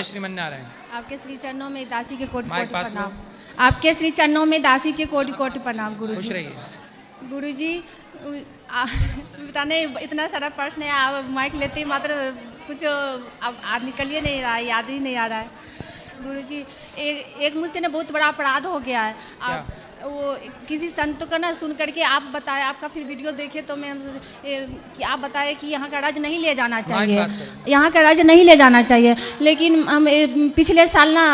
जय श्रीमन नारायण। आपके श्री चरणों में दासी के कोटि माइक कोटि पास प्रणाम। आपके श्री चरणों में दासी के कोटि कोटि प्रणाम खुश गुरुजी। रहिए। गुरुजी बताने इतना सारा प्रश्न है, आप माइक लेते ही मात्र कुछ अब निकल ही नहीं रहा है, याद ही नहीं आ रहा है। गुरुजी एक मुझसे ना बहुत बड़ा अपराध हो गया है। आप वो किसी संत का ना सुन करके आप बताए, आपका फिर वीडियो देखे तो मैं कि आप बताए कि यहाँ का राज्य नहीं ले जाना चाहिए, यहाँ का राज्य नहीं ले जाना चाहिए। लेकिन हम पिछले साल ना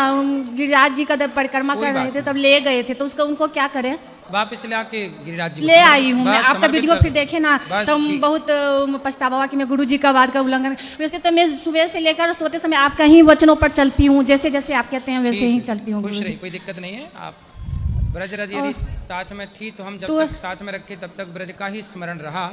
गिरिराज जी का जब परिक्रमा कर रहे थे तब ले गए थे, तो उसका उनको क्या करें? वापस ले आके गिरिराज जी ले आई हूँ मैं। आपका वीडियो फिर देखे ना तो बहुत पछतावा कि मैं गुरुजी का बात का उल्लंघन। वैसे तो मैं सुबह से लेकर सोते समय आपका ही वचनों पर चलती हूँ, जैसे जैसे आप कहते हैं वैसे ही चलती हूँ। खुश रहिए, कोई दिक्कत नहीं है। आप ब्रज रज यदि साथ में थी तो हम जब तक साथ में रखे तब तक ब्रज का ही स्मरण रहा।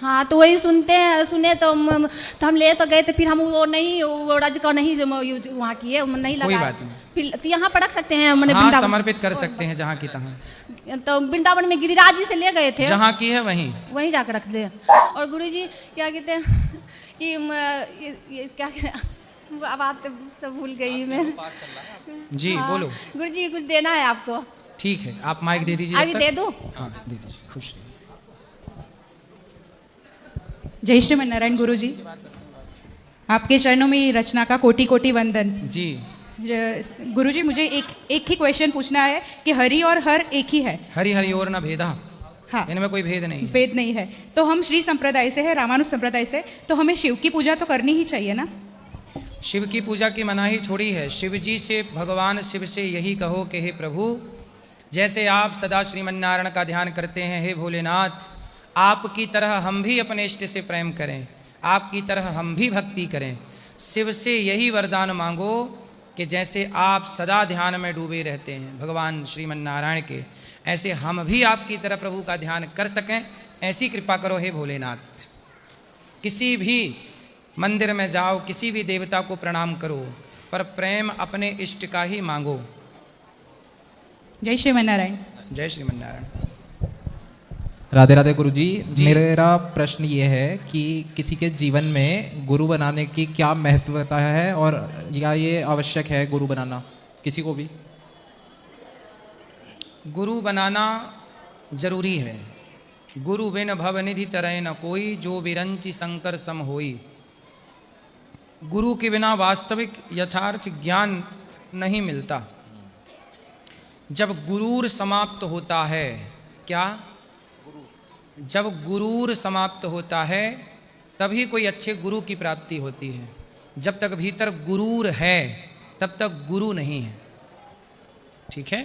हाँ, तो वही सुने तो हम ले तो गए थे, फिर हम वो नहीं, वो रज का नहीं वहाँ किए, नहीं लगा। कोई बात नहीं, फिर तो यहाँ पर रख सकते हैं, मैंने हाँ, समर्पित कर सकते हैं जहाँ की तहाँ। तो वृंदावन में गिरिराज जी से ले गए थे, जहाँ की है वहीं जाकर रख दे। और गुरुजी क्या कहते हैं कि ये क्या अब आप सब भूल गई मैं जी। बोलो गुरुजी, कुछ देना है आपको। ठीक है, आप माइक दे दीजिए। अभी दे दूं? हाँ, दे दीजिए। खुश रहिए। जय श्रीमन नारायण गुरुजी, आपके चरणों में रचना का कोटि कोटि वंदन जी। गुरुजी, मुझे एक ही क्वेश्चन पूछना है कि हरि और हर एक ही है? हरि हरि और ना भेदा। हाँ, इनमें कोई भेद नहीं है। भेद नहीं है। तो हम श्री संप्रदाय से है, रामानुज संप्रदाय से, तो हमें शिव की पूजा तो करनी ही चाहिए ना? शिव की पूजा की मनाही थोड़ी है। शिव जी से, भगवान शिव से यही कहो कि हे प्रभु, जैसे आप सदा श्रीमन नारायण का ध्यान करते हैं, हे भोलेनाथ, आपकी तरह हम भी अपने इष्ट से प्रेम करें, आपकी तरह हम भी भक्ति करें। शिव से यही वरदान मांगो कि जैसे आप सदा ध्यान में डूबे रहते हैं भगवान श्रीमन नारायण के, ऐसे हम भी आपकी तरह प्रभु का ध्यान कर सकें, ऐसी कृपा करो हे भोलेनाथ। किसी भी मंदिर में जाओ, किसी भी देवता को प्रणाम करो, पर प्रेम अपने इष्ट का ही मांगो। जय श्रीमन नारायण। जय श्रीमन नारायण। राधे राधे गुरुजी, मेरा प्रश्न ये है कि किसी के जीवन में गुरु बनाने की क्या महत्वता है, और या ये आवश्यक है गुरु बनाना किसी को भी? गुरु बनाना जरूरी है। गुरु बिन भवनिधि तरह न कोई, जो विरंचि शंकर सम होई। गुरु के बिना वास्तविक यथार्थ ज्ञान नहीं मिलता। जब गुरूर समाप्त होता है, क्या? जब गुरूर समाप्त होता है तभी कोई अच्छे गुरु की प्राप्ति होती है। जब तक भीतर गुरूर है तब तक गुरु नहीं है। ठीक है?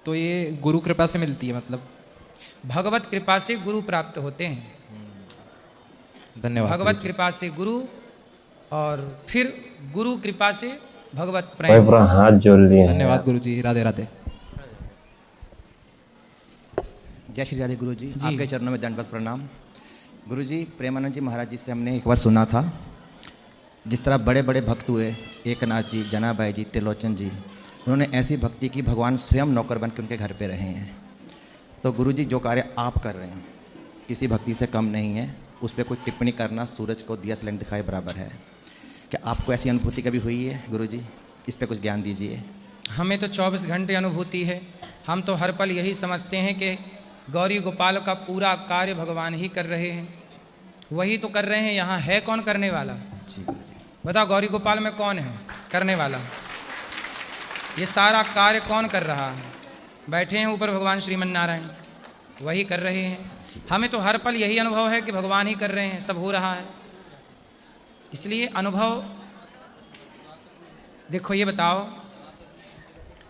तो ये गुरु कृपा से मिलती है, मतलब भगवत कृपा से गुरु प्राप्त होते हैं। धन्यवाद। भगवत कृपा से गुरु, और फिर गुरु कृपा से भगवत प्रेम। हाथ जोड़ लिए। धन्यवाद गुरुजी। राधे राधे। जय श्री राधे गुरुजी, आपके चरणों में दंडवत प्रणाम। गुरुजी, प्रेमानंद जी महाराज जी से हमने एक बार सुना था, जिस तरह बड़े बड़े भक्त हुए, एकनाथ जी, जनाबाई जी, त्रिलोचन जी, उन्होंने ऐसी भक्ति की भगवान स्वयं नौकर बन के उनके घर पे रहे हैं। तो गुरुजी, जो कार्य आप कर रहे हैं किसी भक्ति से कम नहीं है, उस पर कोई टिप्पणी करना सूरज को दिया सिलेंडर दिखाए बराबर है। क्या आपको ऐसी अनुभूति कभी हुई है गुरुजी? इस पर कुछ ज्ञान दीजिए। हमें तो 24 घंटे अनुभूति है। हम तो हर पल यही समझते हैं कि गौरी गोपाल का पूरा कार्य भगवान ही कर रहे हैं, वही तो कर रहे हैं। यहाँ है कौन करने वाला? बताओ, गौरी गोपाल में कौन है करने वाला? ये सारा कार्य कौन कर रहा है? बैठे हैं ऊपर भगवान श्रीमन नारायण, वही कर रहे हैं। हमें तो हर पल यही अनुभव है कि भगवान ही कर रहे हैं, सब हो रहा है। इसलिए अनुभव देखो, ये बताओ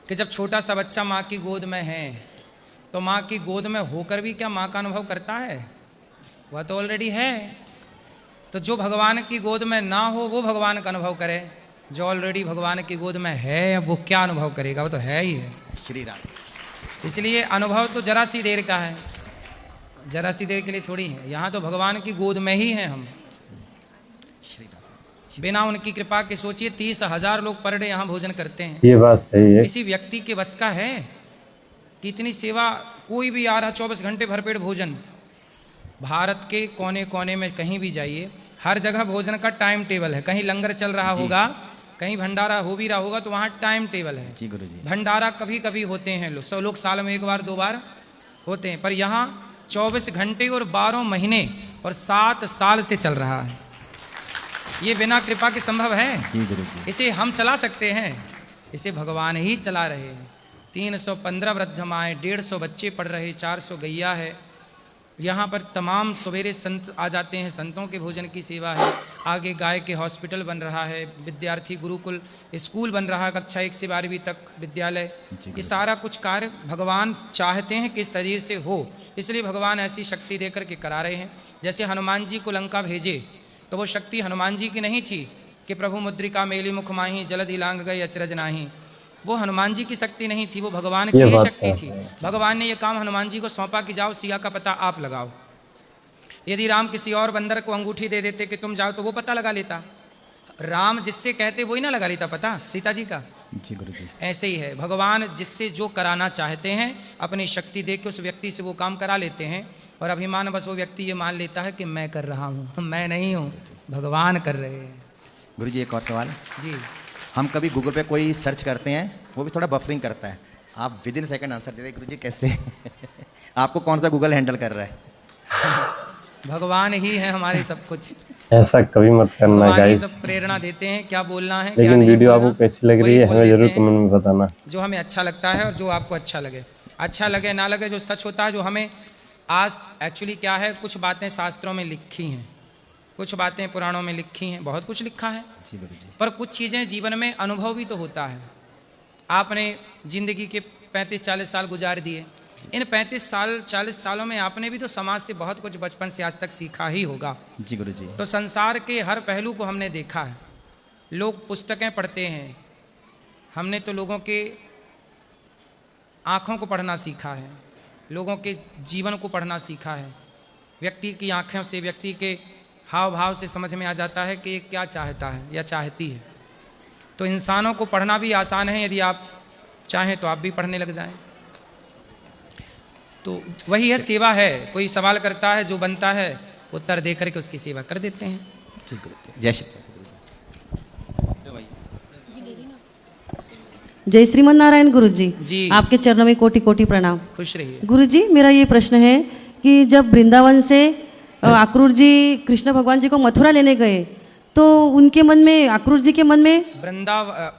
कि जब छोटा सा बच्चा माँ की गोद में है तो माँ की गोद में होकर भी क्या माँ का अनुभव करता है? वह तो ऑलरेडी है। तो जो भगवान की गोद में ना हो वो भगवान का अनुभव करे। जो ऑलरेडी भगवान की गोद में है वो क्या अनुभव करेगा? वो तो है ही है। श्री राम। इसलिए अनुभव तो जरा सी देर का है, जरा सी देर के लिए थोड़ी है। यहाँ तो भगवान की गोद में ही हैं हम। बिना उनकी कृपा के सोचिए 30,000 लोग पर डे यहाँ भोजन करते हैं। ये बात सही है। किसी व्यक्ति के बस का है कि इतनी सेवा? कोई भी आ रहा 24 घंटे भरपेट भोजन। भारत के कोने कोने में कहीं भी जाइए, हर जगह भोजन का टाइम टेबल है। कहीं लंगर चल रहा होगा, कहीं भंडारा हो भी रहा होगा तो वहाँ टाइम टेबल है। जी गुरुजी। भंडारा कभी कभी होते हैं, लोग साल में 1 बार 2 बार होते हैं, पर यहाँ 24 घंटे और 12 महीने और 7 साल से चल रहा है। ये बिना कृपा के संभव है? जी गुरुजी। इसे हम चला सकते हैं? इसे भगवान ही चला रहे हैं। 315 वृद्ध माएँ, 150 बच्चे पढ़ रहे, 400 गैया है। यहाँ पर तमाम सवेरे संत आ जाते हैं, संतों के भोजन की सेवा है। आगे गाय के हॉस्पिटल बन रहा है, विद्यार्थी गुरुकुल स्कूल बन रहा है, कक्षा 1 से 12वीं तक विद्यालय। ये सारा कुछ कार्य भगवान चाहते हैं कि शरीर से हो, इसलिए भगवान ऐसी शक्ति देकर के करा रहे हैं। जैसे हनुमान जी को लंका भेजे तो वो शक्ति हनुमान जी की नहीं थी कि प्रभु मुद्रिका मेली मुख माही जलधि लांग गए अचरज नाही। वो हनुमान जी की शक्ति नहीं थी, वो भगवान की ही शक्ति थी। भगवान ने ये काम हनुमान जी को सौंपा कि जाओ सिया का पता आप लगाओ। यदि राम किसी और बंदर को अंगूठी दे देते कि तुम जाओ, तो वो पता लगा लेता। राम जिससे कहते वही ना लगा लेता पता सीता जी का। जी गुरुजी। ऐसे ही है, भगवान जिससे जो कराना चाहते हैं अपनी शक्ति दे के उस व्यक्ति से वो काम करा लेते हैं। और अभिमान बस वो व्यक्ति ये मान लेता है कि मैं कर रहा हूँ, मैं नहीं हूँ, भगवान कर रहे हैं। गुरुजी एक और सवाल। जी। हम कभी गूगल पे कोई सर्च करते हैं, वो भी थोड़ा बफरिंग करता है, आप विद इन सेकंड आंसर देते हैं। गुरुजी कैसे? आपको कौन सा गूगल हैंडल कर रहा है? भगवान ही है हमारे सब कुछ। ऐसा कभी मत करना भगवान ही गाइस। सब प्रेरणा देते हैं क्या बोलना है, क्या लेकिन नहीं वीडियो बोलना, आपको कैसी लग रही है वही हमें बोल जरूर देते हैं। कमेंट में बताना। जो हमें अच्छा लगता है और जो आपको अच्छा लगे, अच्छा लगे ना लगे, जो सच होता है, जो हमें आज एक्चुअली क्या है, कुछ बातें शास्त्रों में लिखी हैं, कुछ बातें पुराणों में लिखी हैं, बहुत कुछ लिखा है। जी गुरुजी। पर कुछ चीज़ें जीवन में अनुभव भी तो होता है। आपने जिंदगी के 35-40 साल गुजार दिए, इन 35-40 सालों में आपने भी तो समाज से बहुत कुछ बचपन से आज तक सीखा ही होगा। जी गुरुजी। तो संसार के हर पहलू को हमने देखा है। लोग पुस्तकें पढ़ते हैं, हमने तो लोगों के आँखों को पढ़ना सीखा है, लोगों के जीवन को पढ़ना सीखा है। व्यक्ति की आँखों से, व्यक्ति के हाव भाव से समझ में आ जाता है कि ये क्या चाहता है या चाहती है। तो इंसानों को पढ़ना भी आसान है, यदि आप चाहें तो आप भी पढ़ने लग जाएं। तो वही है, सेवा है। कोई सवाल करता है, जो बनता है उत्तर दे करके उसकी सेवा कर देते हैं। जी गुरुजी। जय श्री जय श्रीमन नारायण गुरुजी। जी। आपके चरणों में कोटि कोटि प्रणाम। खुश रहिए। गुरुजी, मेरा ये प्रश्न है कि जब वृंदावन से अक्रूर जी कृष्ण भगवान जी को मथुरा लेने गए, तो उनके मन में, अक्रूर जी के मन में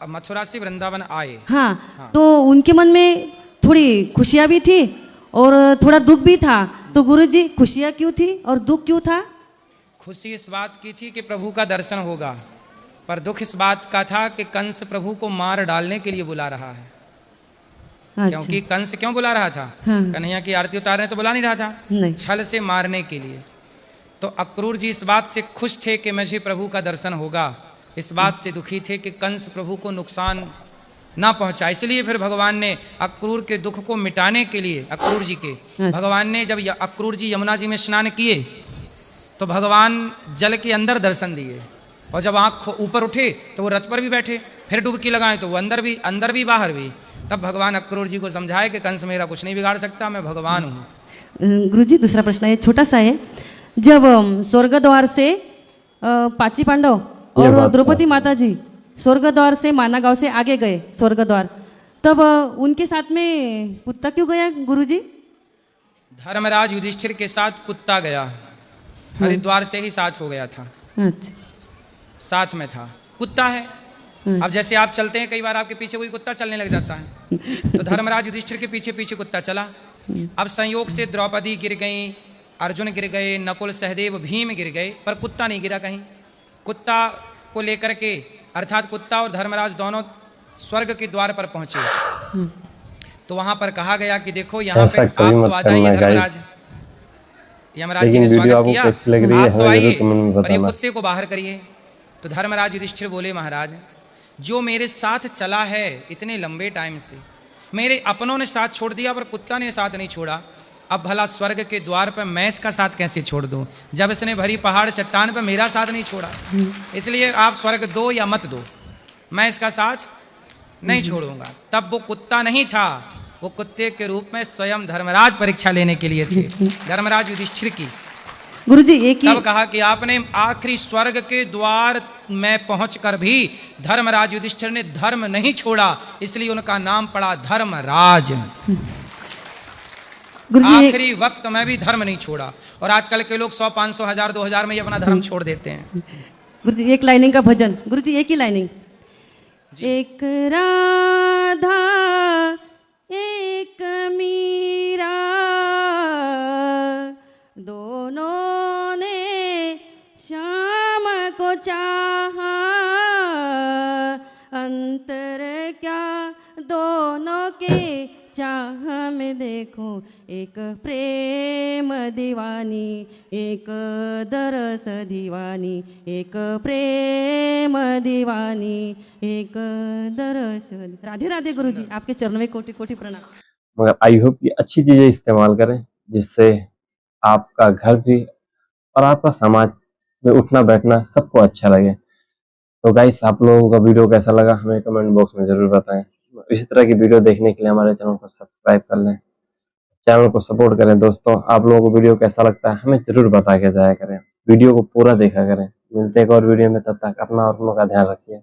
मथुरा से वृंदावन आए। हाँ, तो उनके मन में थोड़ी खुशियाँ भी थी और थोड़ा दुख भी था। तो गुरुजी, खुशियाँ क्यों थी और दुख क्यों था? खुशी इस बात की थी कि प्रभु का दर्शन होगा, पर दुख इस बात का था कि कंस प्रभु को मार डालने के लिए बुला रहा है। अच्छा। क्योंकि कंस क्यों बुला रहा था? हाँ। कन्हैया की आरती उतारने तो बुला नहीं रहा था, नहीं। छल से मारने के लिए। तो अक्रूर जी इस बात से खुश थे कि मुझे प्रभु का दर्शन होगा, इस बात से दुखी थे कि कंस प्रभु को नुकसान ना पहुंचा। इसलिए फिर भगवान ने अक्रूर के दुख को मिटाने के लिए, अक्रूर जी के, भगवान ने जब अक्रूर जी यमुना जी में स्नान किए तो भगवान जल के अंदर दर्शन दिए, और जब आँख ऊपर उठे तो वो रथ पर भी बैठे, फिर डुबकी लगाए तो वो अंदर भी बाहर भी। तब भगवान अक्रूर जी को समझाए कि कंस मेरा कुछ नहीं बिगाड़ सकता, मैं भगवान हूँ। गुरुजी, दूसरा प्रश्न है, छोटा सा है। जब स्वर्ग द्वार से पांची पांडव और द्रौपदी माता जी स्वर्ग द्वार से माना गांव से आगे गए स्वर्ग द्वार, तब उनके साथ में कुत्ता क्यों गया गुरुजी? धर्मराज युधिष्ठिर के साथ कुत्ता गया, हरिद्वार से ही साथ हो गया था। अच्छा। साथ में था, कुत्ता है। अब जैसे आप चलते हैं, कई बार आपके पीछे कोई कुत्ता चलने लग जाता है, तो धर्मराज युधिष्ठिर के पीछे पीछे कुत्ता चला। अब संयोग से द्रौपदी गिर गई, अर्जुन गिर गए, नकुल सहदेव भीम गिर गए, पर कुत्ता नहीं गिरा कहीं। कुत्ता को लेकर के, अर्थात कुत्ता और धर्मराज दोनों स्वर्ग के द्वार पर पहुंचे। तो वहां पर कहा गया कि देखो यहाँ पे आप तो आ जाइए धर्मराज। यमराज जी ने स्वागत किया, आप तो आइए, पर ये कुत्ते को बाहर करिए। तो धर्मराज युधिष्ठिर बोले, महाराज जो मेरे साथ चला है इतने लंबे टाइम से, मेरे अपनों ने साथ छोड़ दिया पर कुत्ता ने साथ नहीं छोड़ा, अब भला स्वर्ग के द्वार पर मैं इसका साथ कैसे छोड़ दूं, जब इसने भरी पहाड़ चट्टान पर मेरा साथ नहीं छोड़ा। इसलिए आप स्वर्ग दो या मत दो, मैं इसका साथ नहीं छोड़ूंगा। तब वो कुत्ता नहीं था, वो कुत्ते के रूप में स्वयं धर्मराज परीक्षा लेने के लिए थे, धर्मराज युधिष्ठिर की। गुरुजी एक ही तब कहा कि आपने आखिरी स्वर्ग के द्वार में पहुंचकर भी धर्मराज युधिष्ठिर ने धर्म नहीं छोड़ा, इसलिए उनका नाम पड़ा धर्मराज। गुरुजी आखिरी वक्त में भी धर्म नहीं छोड़ा। और आजकल के लोग 100, 500, 1000, 2000 में ही अपना धर्म छोड़ देते हैं। गुरुजी एक लाइनिंग का भजन, गुरुजी एक ही लाइनिंग। एक राधा एक मीरा दोनों ने श्याम को चाहा, अंतर क्या दोनों के चाह में देखो, एक प्रेम दीवानी एक दरस दीवानी, एक प्रेम दीवानी एक दरस। राधे राधे गुरुजी, आपके चरणों में कोटि कोटि प्रणाम। मगर आई होप कि अच्छी चीजें इस्तेमाल करें, जिससे आपका घर भी और आपका समाज में उठना बैठना सबको अच्छा लगे। तो गाइस, आप लोगों का वीडियो कैसा लगा हमें कमेंट बॉक्स में जरूर बताएं। इसी तरह की वीडियो देखने के लिए हमारे चैनल को सब्सक्राइब कर लें, चैनल को सपोर्ट करें। दोस्तों, आप लोगों को वीडियो कैसा लगता है हमें जरूर बता के जाया करें, वीडियो को पूरा देखा करें। मिलते हैं एक और वीडियो में, तब तक अपना और अपनों का ध्यान रखिए।